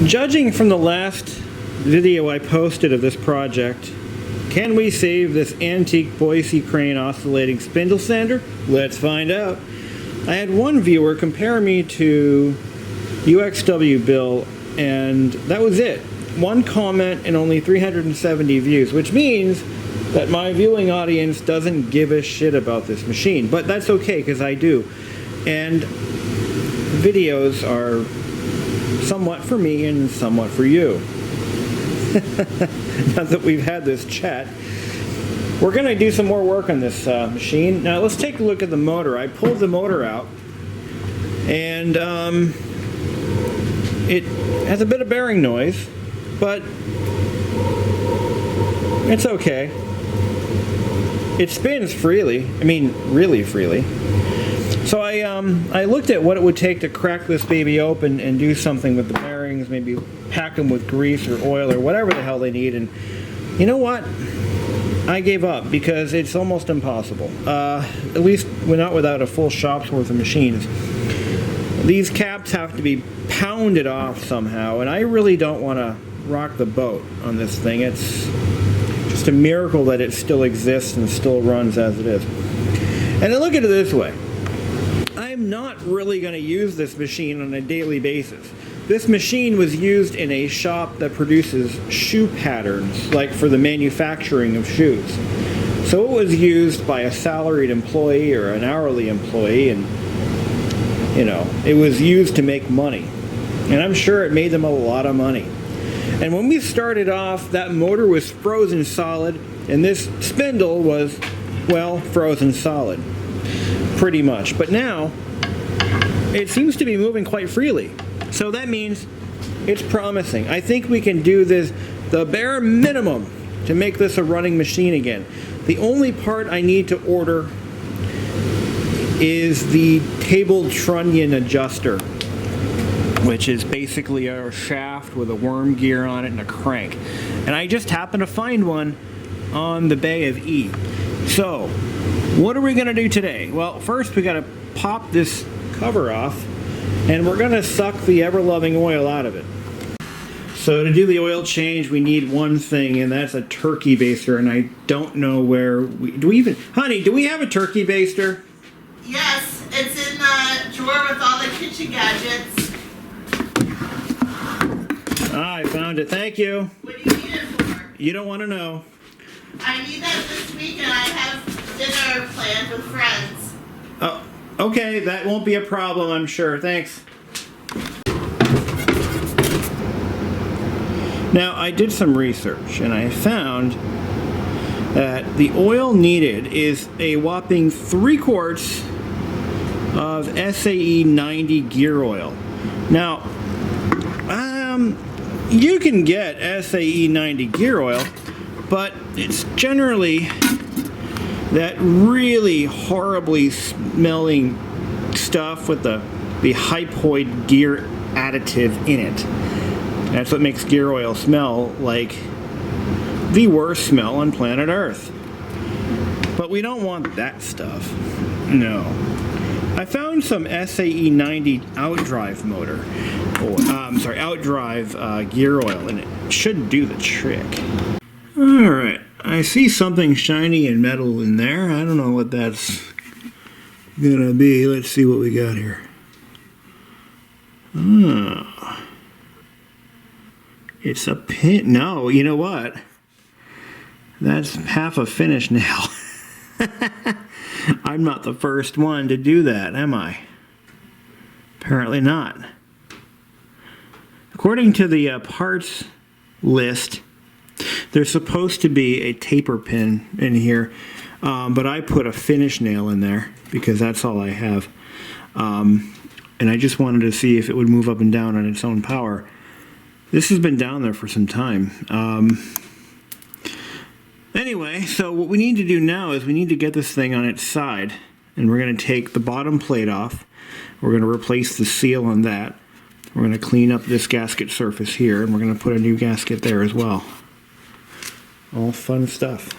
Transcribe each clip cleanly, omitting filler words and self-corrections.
Judging from the last video I posted of this project, can we save this antique Boice-Crane oscillating spindle sander? Let's find out. I had one viewer compare me to UXW Bill, and that was it. One comment and only 370 views, which means that my viewing audience doesn't give a shit about this machine. But that's okay, because I do. And videos are somewhat for me and somewhat for you. Now that we've had this chat, we're going to do some more work on this machine. Now let's take a look at the motor. I pulled the motor out, and it has a bit of bearing noise, but it's okay. It spins freely. I mean, really freely. So I looked at what it would take to crack this baby open and do something with the bearings, maybe pack them with grease or oil or whatever the hell they need, and you know what? I gave up because it's almost impossible. At least we're not without a full shop's worth of machines. These caps have to be pounded off somehow, and I really don't want to rock the boat on this thing. It's just a miracle that it still exists and still runs as it is. And then look at it this way. I'm not really going to use this machine on a daily basis. This machine was used in a shop that produces shoe patterns, like for the manufacturing of shoes. So it was used by a salaried employee or an hourly employee, and you know, it was used to make money. And I'm sure it made them a lot of money. And when we started off, that motor was frozen solid, and this spindle was, well, frozen solid. Pretty much. But now, it seems to be moving quite freely. So that means it's promising. I think we can do this, the bare minimum, to make this a running machine again. The only part I need to order is the table trunnion adjuster, which is basically a shaft with a worm gear on it and a crank. And I just happened to find one on the Bay of E. So, what are we going to do today? Well, first we got to pop this cover off, and we're going to suck the ever-loving oil out of it. So to do the oil change, we need one thing, and that's a turkey baster, and I don't know where honey, do we have a turkey baster? Yes, it's in the drawer with all the kitchen gadgets. Ah, I found it. Thank you. What do you need it for? You don't want to know. I need that this week, and I have dinner planned with friends. Oh, okay, that won't be a problem, I'm sure. Thanks. Now, I did some research, and I found that the oil needed is a whopping 3 quarts of SAE 90 gear oil. Now, you can get SAE 90 gear oil, but it's generally that really horribly smelling stuff with the hypoid gear additive in it. That's what makes gear oil smell like the worst smell on planet Earth. But we don't want that stuff. No. I found some SAE 90 outdrive motor. Outdrive gear oil, and it should do the trick. Alright, I see something shiny and metal in there. I don't know what that's gonna be. Let's see what we got here. Oh. It's a pin. No, you know what? That's half a finish nail. I'm not the first one to do that, am I? Apparently not. According to the parts list, there's supposed to be a taper pin in here, but I put a finish nail in there because that's all I have. And I just wanted to see if it would move up and down on its own power. This has been down there for some time. Anyway, so what we need to do now is we need to get this thing on its side, and we're going to take the bottom plate off. We're going to replace the seal on that. We're going to clean up this gasket surface here, and we're going to put a new gasket there as well. All fun stuff.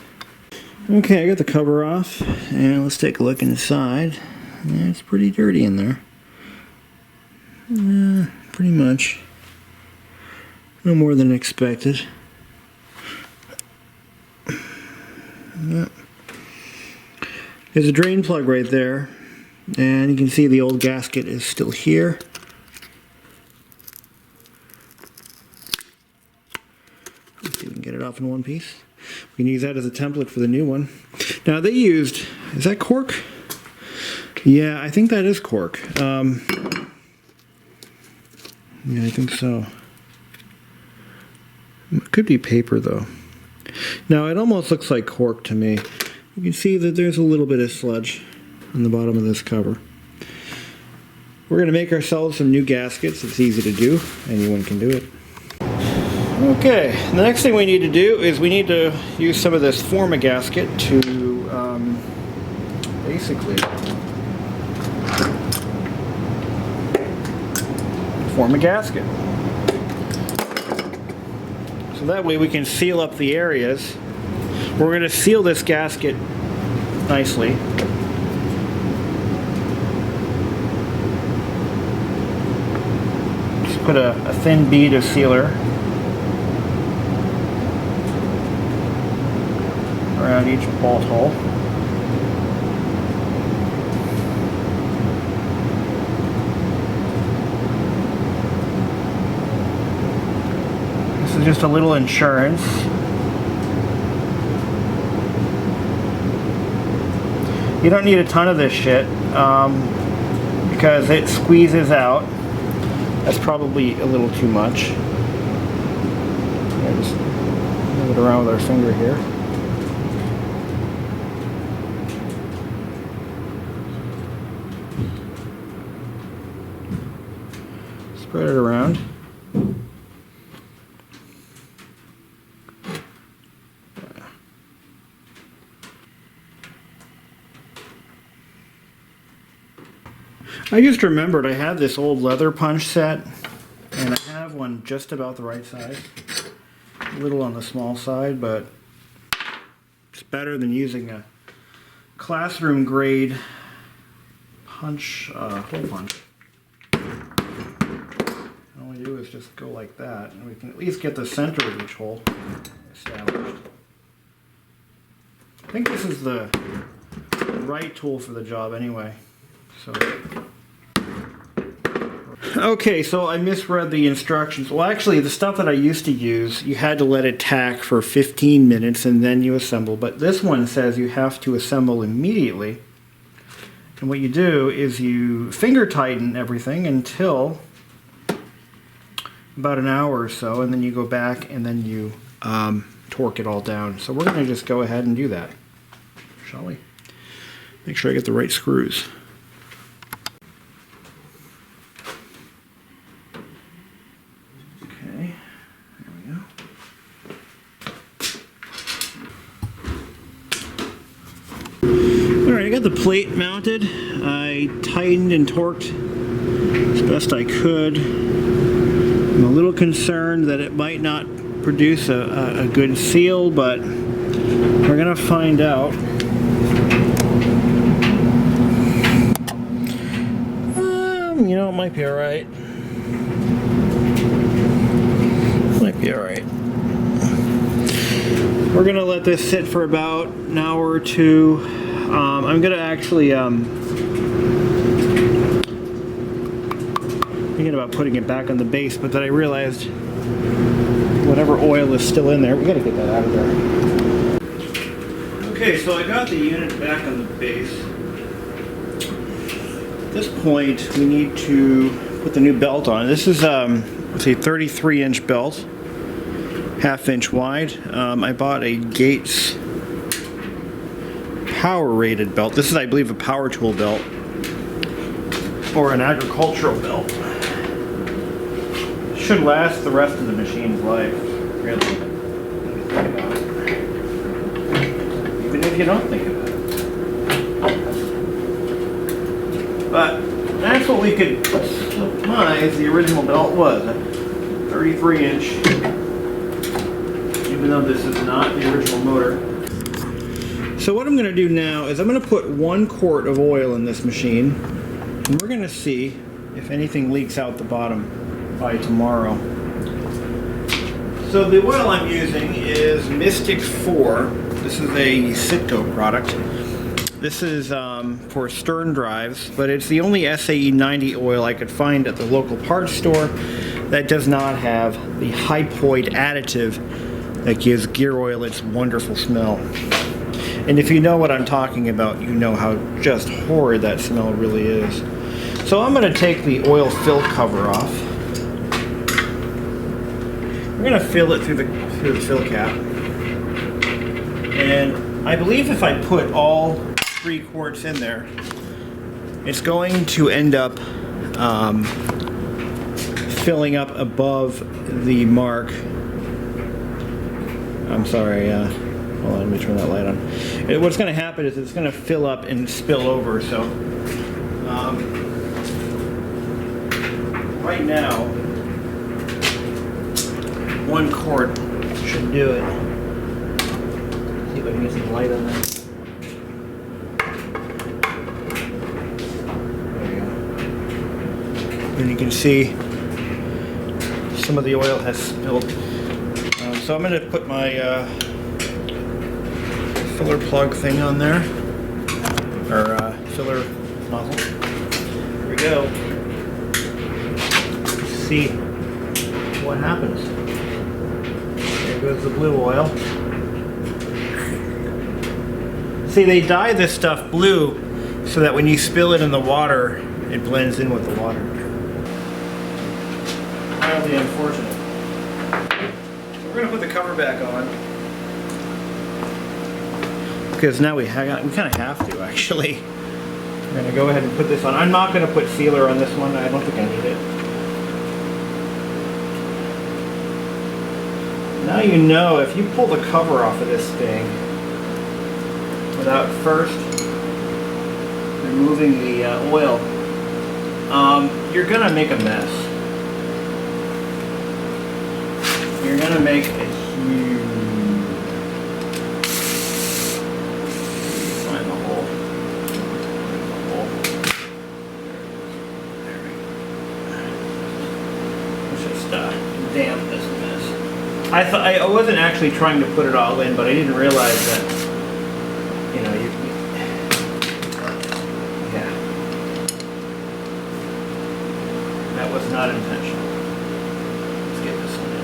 Okay, I got the cover off, and let's take a look inside. Yeah, it's pretty dirty in there. Pretty much. No more than expected. Yep. There's a drain plug right there, and you can see the old gasket is still here. Let's see if we can get it off in one piece. We can use that as a template for the new one. Now they used, is that cork? Yeah, I think that is cork. Yeah, I think so. It could be paper though. Now it almost looks like cork to me. You can see that there's a little bit of sludge on the bottom of this cover. We're going to make ourselves some new gaskets. It's easy to do. Anyone can do it. Okay, the next thing we need to do is we need to use some of this Forma gasket to basically form a gasket. So that way we can seal up the areas. We're going to seal this gasket nicely. Just put a thin bead of sealer around each bolt hole. This is just a little insurance. You don't need a ton of this shit because it squeezes out. That's probably a little too much. Yeah, just move it around with our finger here. Spread it around. I just remembered I had this old leather punch set, and I have one just about the right size. A little on the small side, but it's better than using a classroom grade punch, hole punch. All we do is just go like that, and we can at least get the center of each hole established. I think this is the right tool for the job anyway. So. Okay, so I misread the instructions. Well, actually, the stuff that I used to use, you had to let it tack for 15 minutes and then you assemble. But this one says you have to assemble immediately. And what you do is you finger tighten everything until about an hour or so, and then you go back and then you torque it all down. So we're going to just go ahead and do that, shall we? Make sure I get the right screws. Alright, I got the plate mounted. I tightened and torqued as best I could. I'm a little concerned that it might not produce a good seal, but we're going to find out. You know, it might be alright. Might be alright. We're going to let this sit for about an hour or two. I'm going to actually thinking about putting it back on the base, but then I realized whatever oil is still in there, we got to get that out of there. Okay, so I got the unit back on the base. At this point, we need to put the new belt on. This is it's a 33-inch belt. 1/2 inch wide. I bought a Gates power rated belt. This is, I believe, a power tool belt or an agricultural belt. Should last the rest of the machine's life, really. Even if you don't think about it. But that's what we could surmise the original belt was, a 33-inch. Even though this is not the original motor. So what I'm going to do now is I'm going to put 1 quart of oil in this machine, and we're going to see if anything leaks out the bottom by tomorrow. So the oil I'm using is Mystic 4. This is a Citgo product. This is for stern drives, but it's the only SAE 90 oil I could find at the local parts store that does not have the hypoid additive that gives gear oil its wonderful smell. And if you know what I'm talking about, you know how just horrid that smell really is. So I'm going to take the oil fill cover off. We're going to fill it through the fill cap. And I believe if I put all 3 quarts in there, it's going to end up filling up above the mark. I'm sorry, hold on, let me turn that light on. What's going to happen is it's going to fill up and spill over, so right now 1 quart should do it. See if I can get some light on that. And you can see some of the oil has spilled. So I'm going to put my filler plug thing on there, or filler nozzle. Here we go. Let's see what happens. There goes the blue oil. See, they dye this stuff blue so that when you spill it in the water, it blends in with the water. Mildly unfortunate. So we're going to put the cover back on. Because now we kind of have to, actually. We're going to go ahead and put this on. I'm not going to put sealer on this one. I don't think I need it. Now you know, if you pull the cover off of this thing without first removing the oil, you're going to make a mess. You're going to make a huge... Find the hole. There we go. Let's just damp this mess. I wasn't actually trying to put it all in, but I didn't realize that, you know, yeah. That was not intentional. Let's get this one in.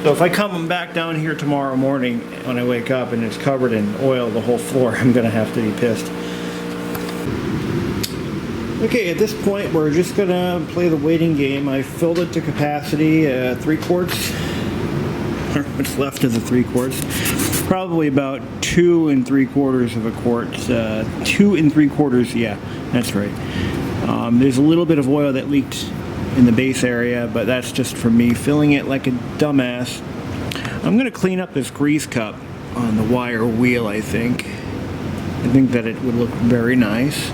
So if I come back down here tomorrow morning when I wake up and it's covered in oil, the whole floor, I'm going to have to be pissed. Okay, at this point we're just going to play the waiting game. I filled it to capacity, 3 quarts. What's left of the 3 quarts. Probably about 2 3/4 of a quart. 2 3/4, yeah, that's right. There's a little bit of oil that leaked in the base area, but that's just for me filling it like a dumbass. I'm going to clean up this grease cup on the wire wheel, I think. I think that it would look very nice.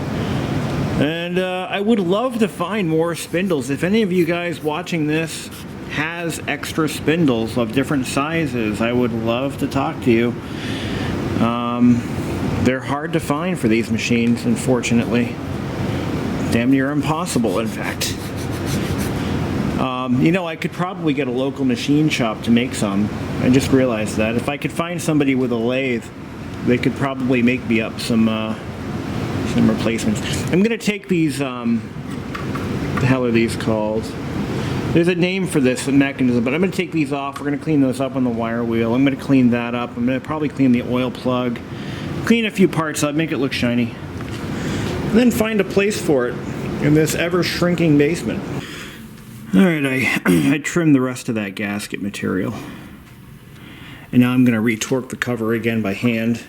And I would love to find more spindles. If any of you guys watching this has extra spindles of different sizes, I would love to talk to you. They're hard to find for these machines, unfortunately. Damn near impossible, in fact. You know, I could probably get a local machine shop to make some. I just realized that. If I could find somebody with a lathe, they could probably make me up some replacements. I'm going to take these, what the hell are these called? There's a name for this mechanism, but I'm going to take these off. We're going to clean those up on the wire wheel. I'm going to clean that up. I'm going to probably clean the oil plug, clean a few parts up, make it look shiny. And then find a place for it in this ever-shrinking basement. Alright, I trimmed the rest of that gasket material. And now I'm going to retorque the cover again by hand.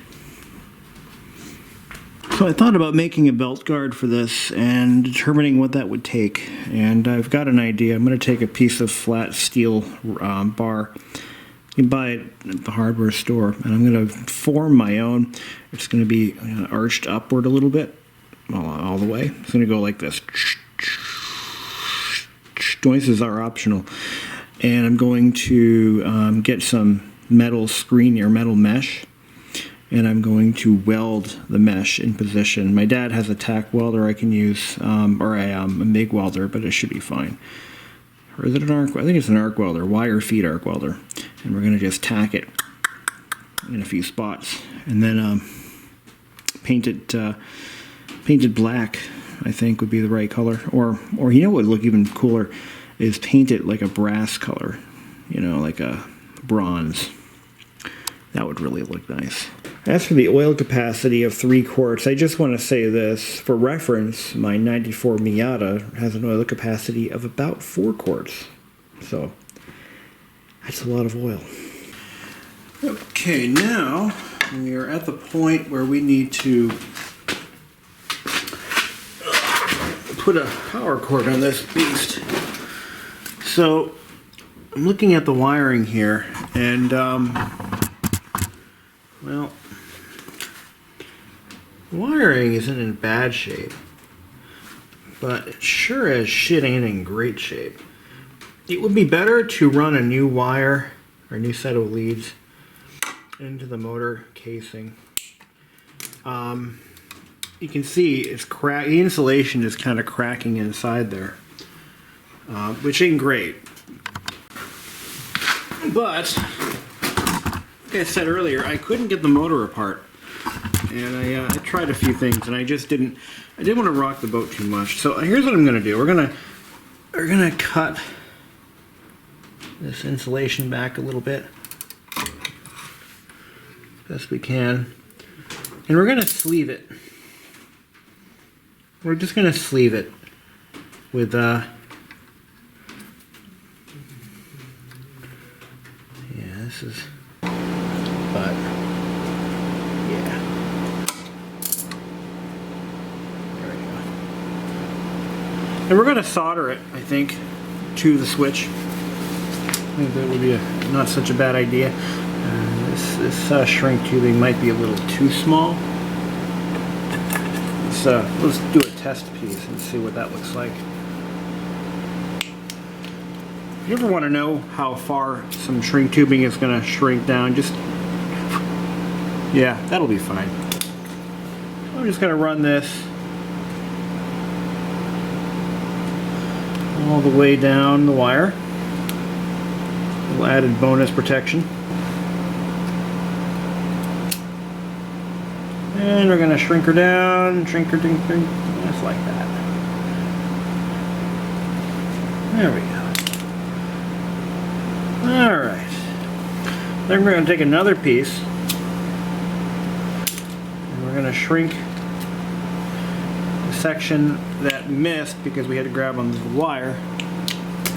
So I thought about making a belt guard for this and determining what that would take. And I've got an idea. I'm going to take a piece of flat steel bar. You can buy it at the hardware store. And I'm going to form my own. It's going to be arched upward a little bit, all the way. It's going to go like this. Joints are optional. And I'm going to get some metal screen or metal mesh. And I'm going to weld the mesh in position. My dad has a tack welder I can use, or a MIG welder, but it should be fine. Or is it an arc? I think it's an arc welder, wire feed arc welder. And we're going to just tack it in a few spots, and then paint it black. I think would be the right color. Or you know what would look even cooler is paint it like a brass color, like a bronze. That would really look nice. As for the oil capacity of 3 quarts, I just want to say this. For reference, my 94 Miata has an oil capacity of about 4 quarts. So, that's a lot of oil. Okay, now we are at the point where we need to put a power cord on this beast. So, I'm looking at the wiring here, and, well, wiring isn't in bad shape, but it sure as shit ain't in great shape. It would be better to run a new wire or a new set of leads into the motor casing. You can see it's the insulation is kind of cracking inside there, which ain't great. But like I said earlier, I couldn't get the motor apart, and I tried a few things, and I didn't want to rock the boat too much. So here's what I'm going to do. We're gonna cut this insulation back a little bit, best we can, and we're going to sleeve it. We're just going to sleeve it with this is. But, yeah. There we go. And we're going to solder it, I think, to the switch. I think that would be not such a bad idea. This shrink tubing might be a little too small. Let's do a test piece and see what that looks like. If you ever want to know how far some shrink tubing is going to shrink down, yeah, that'll be fine. I'm just going to run this all the way down the wire. A little added bonus protection. And we're going to shrink her down, shrink her, just like that. There we go. Alright. Then we're going to take another piece. We're going to shrink the section that missed because we had to grab on the wire.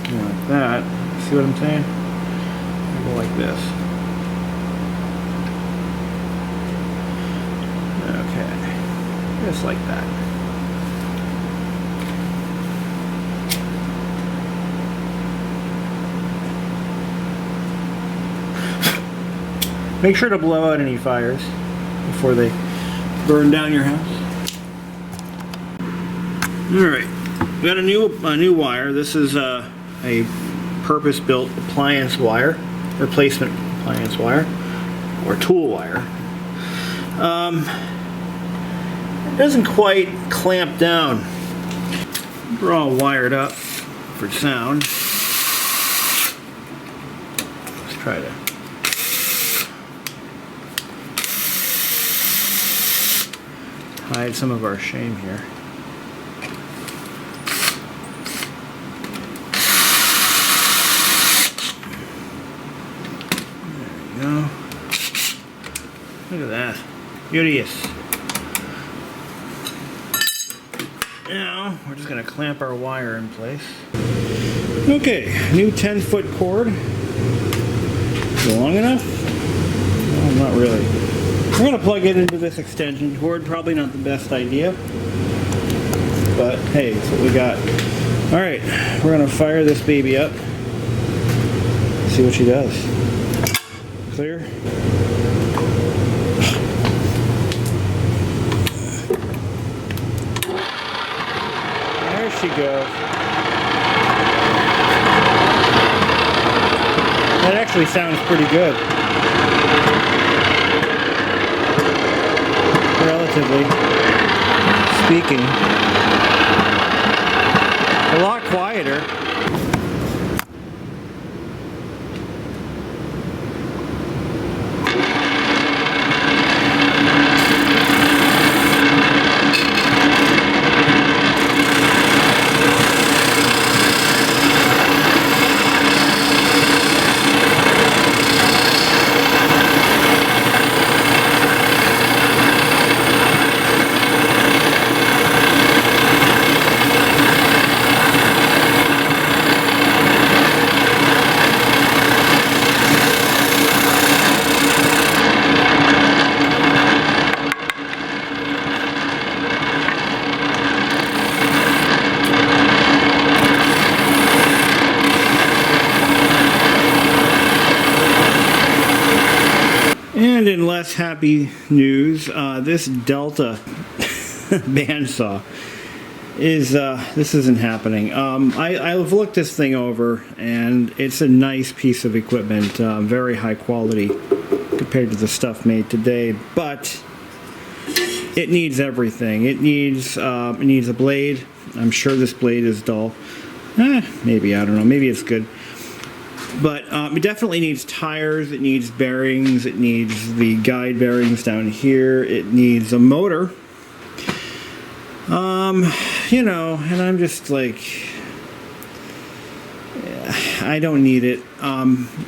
Like that. See what I'm saying? Go like this. Okay. Just like that. Make sure to blow out any fires before they burn down your house. Alright, we got a new wire. This is a purpose-built appliance wire, replacement appliance wire, or tool wire. It doesn't quite clamp down. We're all wired up for sound. Let's try to hide some of our shame here. There we go. Look at that. Beauteous. Now, we're just going to clamp our wire in place. Okay, new 10-foot cord. Is it long enough? No, not really. We're going to plug it into this extension cord. Probably not the best idea, but hey, that's what we got. All right, we're going to fire this baby up. See what she does. Clear. There she goes. That actually sounds pretty good. Relatively speaking. A lot quieter. And in less happy news, this Delta bandsaw is, this isn't happening. I've looked this thing over, and it's a nice piece of equipment, very high quality compared to the stuff made today, but it needs everything. It needs a blade. I'm sure this blade is dull. Maybe, I don't know, maybe it's good. But it definitely needs tires, it needs bearings, it needs the guide bearings down here, it needs a motor. You know, and I'm just like, I don't need it.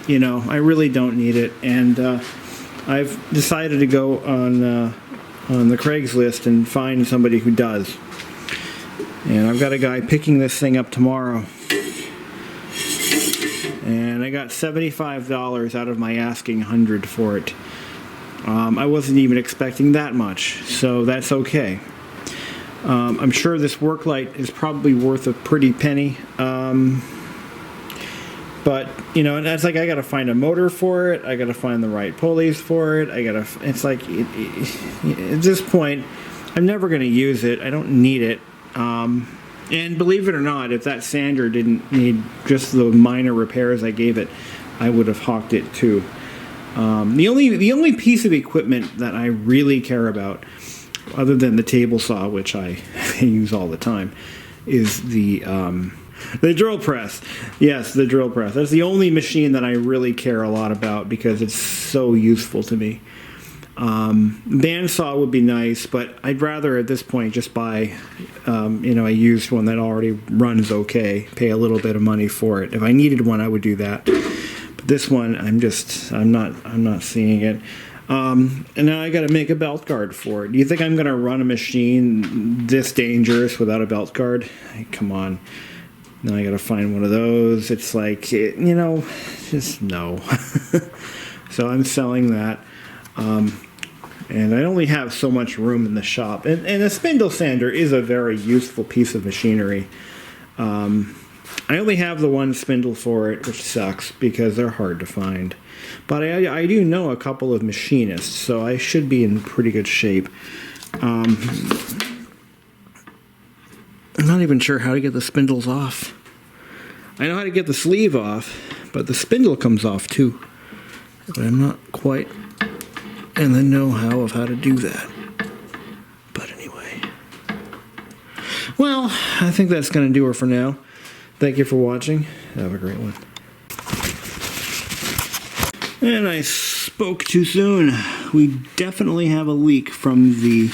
You know, I really don't need it. And I've decided to go on the Craigslist and find somebody who does. And I've got a guy picking this thing up tomorrow. And I got $75 out of my asking $100 for it. I wasn't even expecting that much, so that's okay. I'm sure this work light is probably worth a pretty penny. But, you know, that's like I gotta find a motor for it, I gotta find the right pulleys for it, it's like, at this point, I'm never gonna use it, I don't need it. And believe it or not, if that sander didn't need just the minor repairs I gave it, I would have hawked it too. The only piece of equipment that I really care about, other than the table saw, which I use all the time, is the drill press. Yes, the drill press. That's the only machine that I really care a lot about because it's so useful to me. Bandsaw would be nice, but I'd rather at this point just buy, you know, a used one that already runs okay, pay a little bit of money for it. If I needed one, I would do that. But this one, I'm not seeing it. And now I got to make a belt guard for it. Do you think I'm going to run a machine this dangerous without a belt guard? Hey, come on. Now I got to find one of those. It's like, you know, just no. So I'm selling that. And I only have so much room in the shop. And a spindle sander is a very useful piece of machinery. I only have the one spindle for it, which sucks because they're hard to find. But I do know a couple of machinists, so I should be in pretty good shape. I'm not even sure how to get the spindles off. I know how to get the sleeve off, but the spindle comes off too. But I'm not quite in the know-how of how to do that. But anyway. Well, I think that's going to do her for now. Thank you for watching. Have a great one. And I spoke too soon. We definitely have a leak from the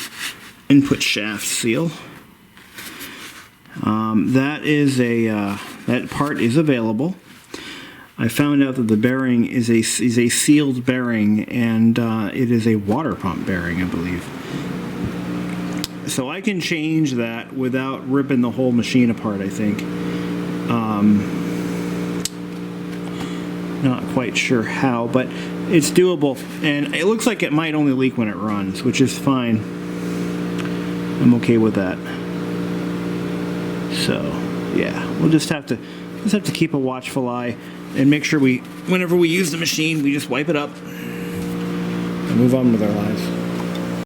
input shaft seal. That part is available. I found out that the bearing is a sealed bearing, and it is a water pump bearing, I believe. So I can change that without ripping the whole machine apart, I think. Not quite sure how, but it's doable. And it looks like it might only leak when it runs, which is fine. I'm okay with that. So, yeah, we'll just have to keep a watchful eye and make sure whenever we use the machine, we just wipe it up and move on with our lives.